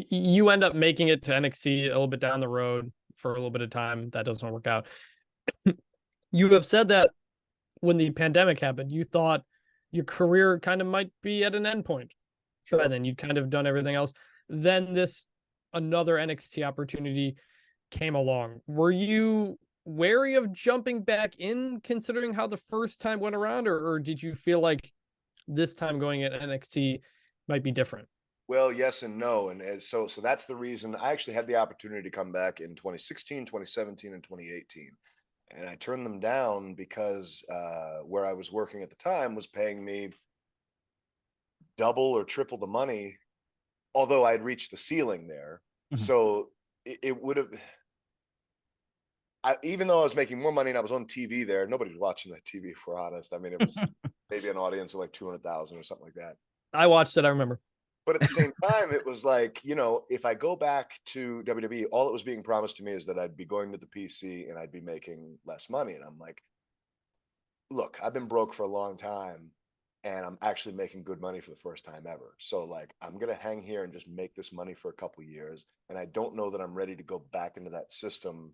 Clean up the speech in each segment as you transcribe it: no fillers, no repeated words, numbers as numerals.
you end up making it to NXT a little bit down the road for a little bit of time. That doesn't work out. You have said that when the pandemic happened, you thought your career kind of might be at an endpoint. Sure. And then you'd kind of done everything else. Then another NXT opportunity came along. Were you wary of jumping back in, considering how the first time went around, or did you feel like this time going at NXT might be different? Well, yes and no. And so that's the reason I actually had the opportunity to come back in 2016, 2017, and 2018. And I turned them down because where I was working at the time was paying me double or triple the money, although I'd reached the ceiling there. Mm-hmm. So it would have, even though I was making more money and I was on TV there, nobody was watching that TV, if we're honest. I mean, it was maybe an audience of like 200,000 or something like that. I watched it, I remember. But at the same time, it was like, if I go back to WWE, all that was being promised to me is that I'd be going to the PC and I'd be making less money. And I'm like, look, I've been broke for a long time and I'm actually making good money for the first time ever. So like, I'm going to hang here and just make this money for a couple of years. And I don't know that I'm ready to go back into that system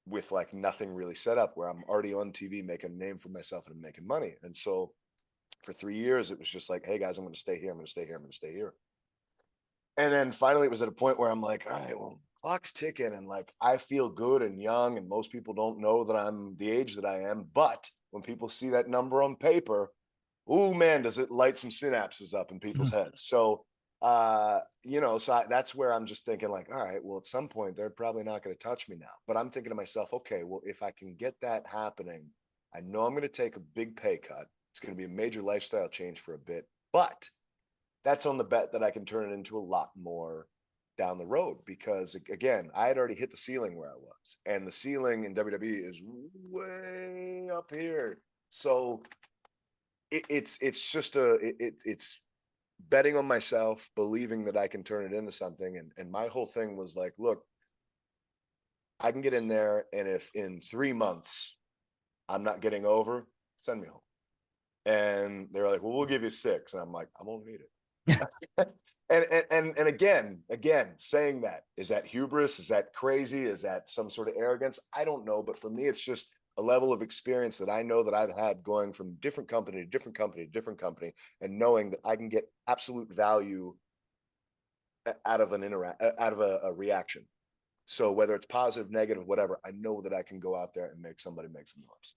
with like nothing really set up, where I'm already on TV making a name for myself and making money. And so for 3 years, it was just like, hey guys, I'm going to stay here. I'm going to stay here. I'm going to stay here. And then finally it was at a point where I'm like, all right, well, clock's ticking and like, I feel good and young. And most people don't know that I'm the age that I am. But when people see that number on paper, oh man, does it light some synapses up in people's heads. So, that's where I'm just thinking like, all right, well, at some point they're probably not going to touch me now. But I'm thinking to myself, okay, well, if I can get that happening, I know I'm going to take a big pay cut. It's going to be a major lifestyle change for a bit, but that's on the bet that I can turn it into a lot more down the road, because again, I had already hit the ceiling where I was, and the ceiling in WWE is way up here. So it's betting on myself, believing that I can turn it into something. And my whole thing was like, look, I can get in there, and if in 3 months I'm not getting over, send me home. And they're like, well, we'll give you 6. And I'm like, I won't need it. and again, saying that, is that hubris? Is that crazy? Is that some sort of arrogance? I don't know. But for me, it's just a level of experience that I know that I've had going from different company to different company to different company, and knowing that I can get absolute value out of a reaction. So whether it's positive, negative, whatever, I know that I can go out there and make somebody make some noise.